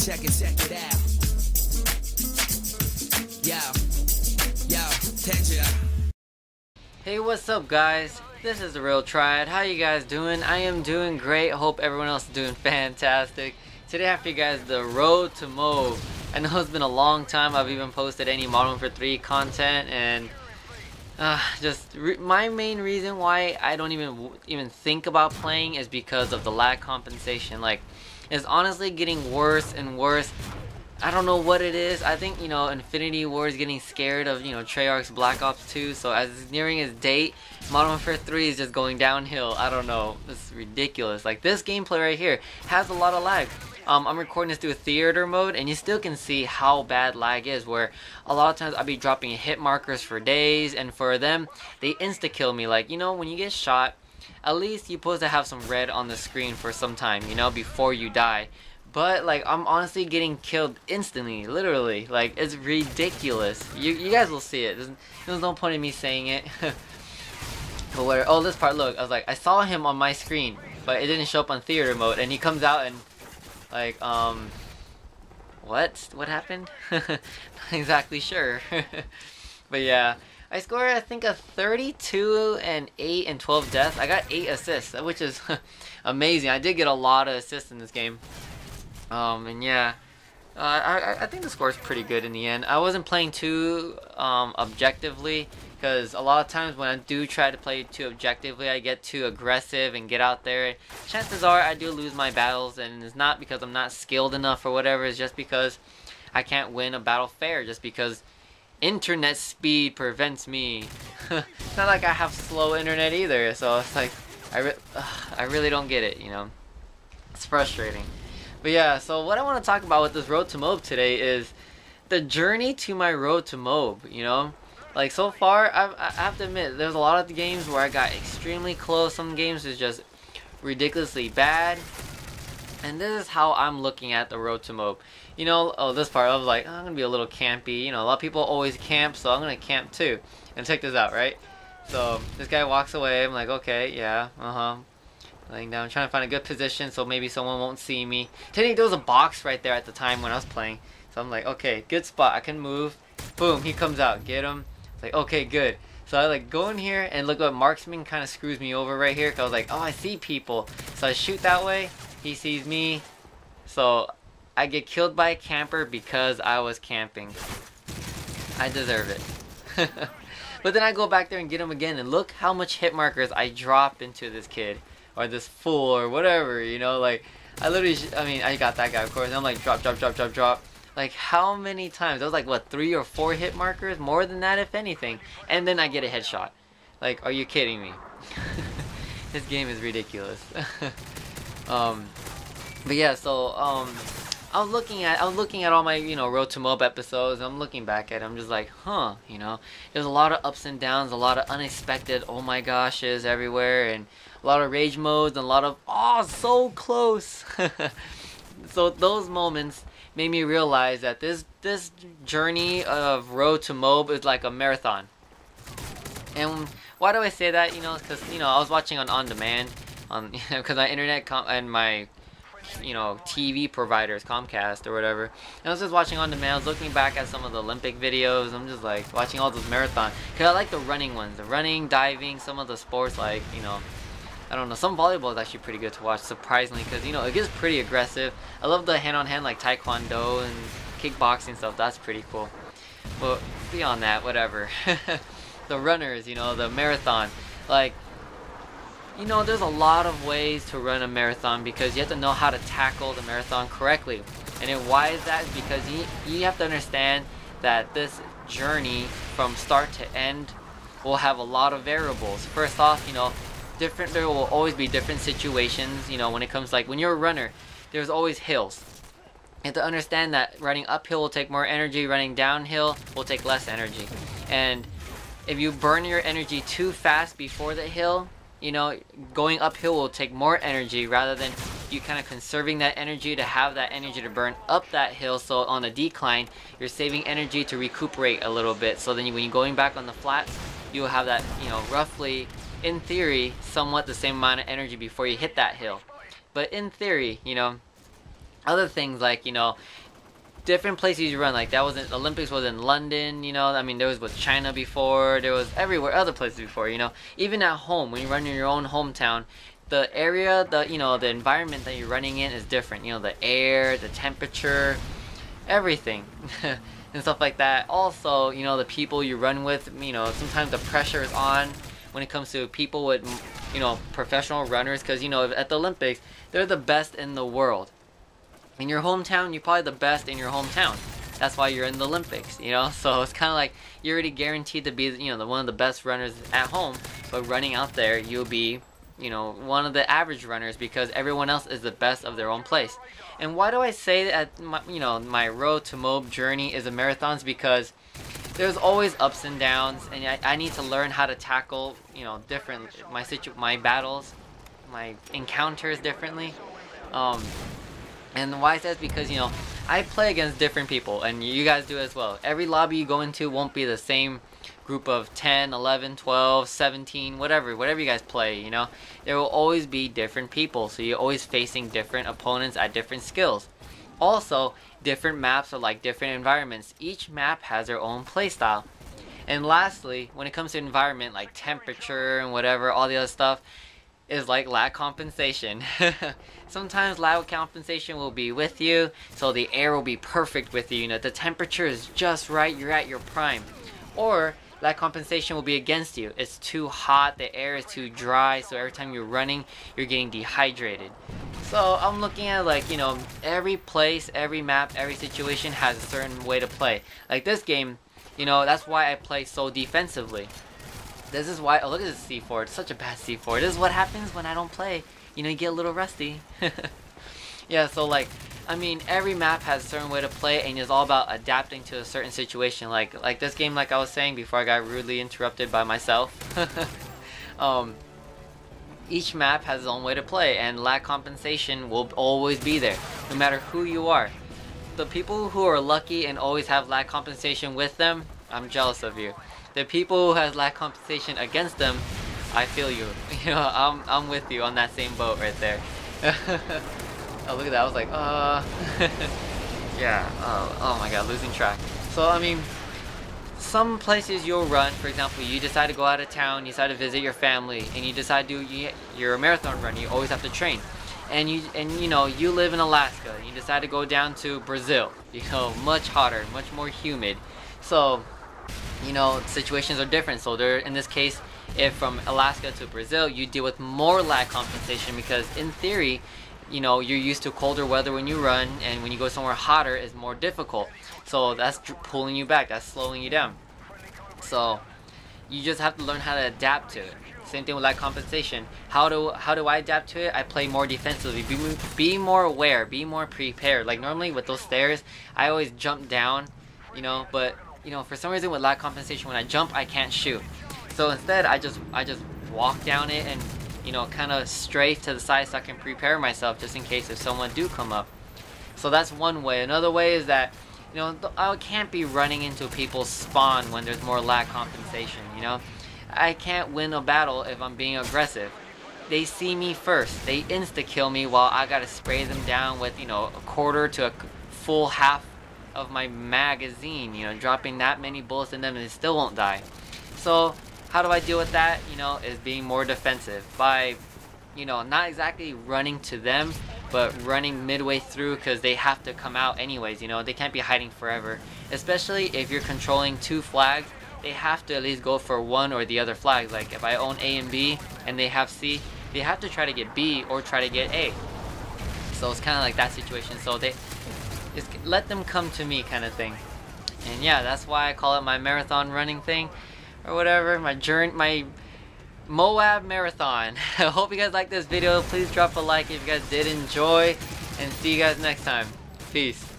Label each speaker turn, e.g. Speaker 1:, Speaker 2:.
Speaker 1: check it out. Yo, tension.
Speaker 2: Hey, what's up guys? This is the Real Triad. How you guys doing? I am doing great. Hope everyone else is doing fantastic. Today I have for you guys the road to MOAB. I know it's been a long time I've even posted any Modern Warfare 3 content, and my main reason why I don't even think about playing is because of the lag compensation. Like, it's honestly getting worse and worse. I don't know what it is. I think, Infinity Ward is getting scared of, Treyarch's Black Ops 2. So as it's nearing its date, Modern Warfare 3 is just going downhill. I don't know. This is ridiculous. Like, this gameplay right here has a lot of lag. I'm recording this through a theater mode, and you still can see how bad lag is, where a lot of times I'll be dropping hit markers for days, and for them, they insta-kill me. Like, when you get shot, at least you're supposed to have some red on the screen for some time, before you die. But, like, I'm honestly getting killed instantly, literally. Like, it's ridiculous. You guys will see it. There's no point in me saying it. But where, oh, this part, look, I saw him on my screen, but it didn't show up on theater mode, and he comes out and, like, what happened? Not exactly sure. But yeah, I scored, I think, a 32 and 8 and 12 deaths. I got 8 assists, which is amazing. I did get a lot of assists in this game. And yeah, I think the score is pretty good in the end. I wasn't playing too objectively, because a lot of times when I do try to play too objectively, I get too aggressive and get out there. Chances are I do lose my battles, and it's not because I'm not skilled enough or whatever. It's just because I can't win a battle fair, just because internet speed prevents me. It's not like I have slow internet either, so it's like I really don't get it. It's frustrating. But yeah, so what I want to talk about with this road to MOAB today is the journey to my road to MOAB. Like, so far, I have to admit, there's a lot of the games where I got extremely close. Some games is just ridiculously bad. And this is how I'm looking at the road to MOAB. Oh, this part, I was like, I'm going to be a little campy. A lot of people always camp, so I'm going to camp too. And check this out, right? So, this guy walks away. I'm like, okay, yeah, laying down, trying to find a good position so maybe someone won't see me. Technically, there was a box right there at the time when I was playing. So I'm like, okay, good spot. I can move. Boom, he comes out. Get him. It's like, okay, good. So I go in here, and look what marksman kind of screws me over right here. Cause I was like, oh, I see people. So I shoot that way. He sees me. So I get killed by a camper because I was camping. I deserve it. But then I go back there and get him again, and look how much hit markers I drop into this kid. Or this fool, or whatever, like, I got that guy, of course, and I'm like, drop. Like, how many times? That was like, what, 3 or 4 hit markers? More than that, if anything. And then I get a headshot. Like, are you kidding me? This game is ridiculous. But yeah, so, I was looking at all my, Road to MOAB episodes, and I'm looking back at it, I'm just like, there's a lot of ups and downs, a lot of unexpected oh my goshes everywhere, and a lot of rage modes, and a lot of, oh, so close. So those moments made me realize that this journey of Road to MOAB is like a marathon. And why do I say that? Because, I was watching on demand, because my internet and my TV providers, Comcast or whatever. And I was just watching on demand. I was looking back at some of the Olympic videos. I'm just like watching all those marathon, because I like the running ones, the running, diving, some of the sports, like, I don't know, some volleyball is actually pretty good to watch, surprisingly, because, it gets pretty aggressive. I love the hand-on-hand, like, taekwondo and kickboxing stuff. That's pretty cool. But beyond that, whatever. The runners, the marathon. Like, there's a lot of ways to run a marathon, because you have to know how to tackle the marathon correctly. And then why is that? Because you have to understand that this journey from start to end will have a lot of variables. First off, there will always be different situations, when it comes, like, when you're a runner, there's always hills. You have to understand that running uphill will take more energy, running downhill will take less energy. And if you burn your energy too fast before the hill, going uphill will take more energy, rather than you kind of conserving that energy to have that energy to burn up that hill. So on a decline, you're saving energy to recuperate a little bit. So then when you're going back on the flats, you'll have that, roughly, in theory, somewhat the same amount of energy before you hit that hill. But in theory, other things like, you know, different places you run. Like that wasn't Olympics was in London, you know. I mean, there was with China before, there was everywhere, other places before, you know. Even at home, when you run in your own hometown, the area, you know, the environment that you're running in is different. You know, the air, the temperature, everything, and stuff like that. Also, you know, the people you run with. You know, sometimes the pressure is on when it comes to people with, you know, professional runners, because you know at the Olympics they're the best in the world. In your hometown, you're probably the best in your hometown. That's why you're in the Olympics, you know? So it's kind of like you're already guaranteed to be, you know, one of the best runners at home, but running out there, you'll be, you know, one of the average runners because everyone else is the best of their own place. And why do I say that, you know, my road to MOAB journey is a marathon? Because there's always ups and downs, and I need to learn how to tackle, you know, different, my battles, my encounters differently. And why I say that's because, you know, I play against different people, and you guys do as well. Every lobby you go into won't be the same group of 10, 11, 12, 17, whatever you guys play, you know. There will always be different people, so you're always facing different opponents at different skills. Also, different maps are like different environments. Each map has their own playstyle. And lastly, when it comes to environment, like temperature and whatever, all the other stuff, is like lag compensation. Sometimes lag compensation will be with you, so the air will be perfect with you. You know, the temperature is just right, you're at your prime. Or lag compensation will be against you. It's too hot, the air is too dry, so every time you're running, you're getting dehydrated. So I'm looking at, like, you know, every place, every map, every situation has a certain way to play. Like this game, you know, that's why I play so defensively. This is why, oh, look at this C4, it's such a bad C4. This is what happens when I don't play. You know, you get a little rusty. Yeah, so like, I mean, every map has a certain way to play, and it's all about adapting to a certain situation. Like this game, like I was saying before I got rudely interrupted by myself. Each map has its own way to play, and lag compensation will always be there, no matter who you are. The people who are lucky and always have lag compensation with them, I'm jealous of you. The people who has lag compensation against them, I feel you. You know, I'm with you on that same boat right there. Oh, look at that. I was like, yeah. Oh my god, losing track. So, I mean, some places you'll run, for example, you decide to go out of town, you decide to visit your family, and you decide you're a marathon runner, you always have to train. And you know, you live in Alaska, and you decide to go down to Brazil, you know, much hotter, much more humid. So, you know, situations are different. So there, in this case, if from Alaska to Brazil, you deal with more lag compensation because in theory, you know, you're used to colder weather when you run, and when you go somewhere hotter, it's more difficult. So that's pulling you back, that's slowing you down. So you just have to learn how to adapt to it. Same thing with lag compensation. How do I adapt to it? I play more defensively. Be more aware, be more prepared. Like normally with those stairs, I always jump down, you know, but you know, for some reason with lag compensation, when I jump, I can't shoot. So instead, I just walk down it and, you know, kind of strafe to the side so I can prepare myself just in case if someone do come up. So that's one way. Another way is that, you know, I can't be running into people's spawn when there's more lag compensation, you know. I can't win a battle if I'm being aggressive. They see me first. They insta-kill me while I gotta spray them down with, you know, a quarter to a full half of my magazine, you know, dropping that many bullets in them and they still won't die. So how do I deal with that? You know, is being more defensive by, you know, not exactly running to them, but running midway through because they have to come out anyways, you know, they can't be hiding forever. Especially if you're controlling two flags, they have to at least go for one or the other flag. Like if I own A and B and they have C, they have to try to get B or try to get A. So it's kind of like that situation. So just let them come to me kind of thing. And yeah, that's why I call it my marathon running thing or whatever, my journey, my MOAB marathon. I hope you guys liked this video. Please drop a like if you guys did enjoy, and see you guys next time. Peace.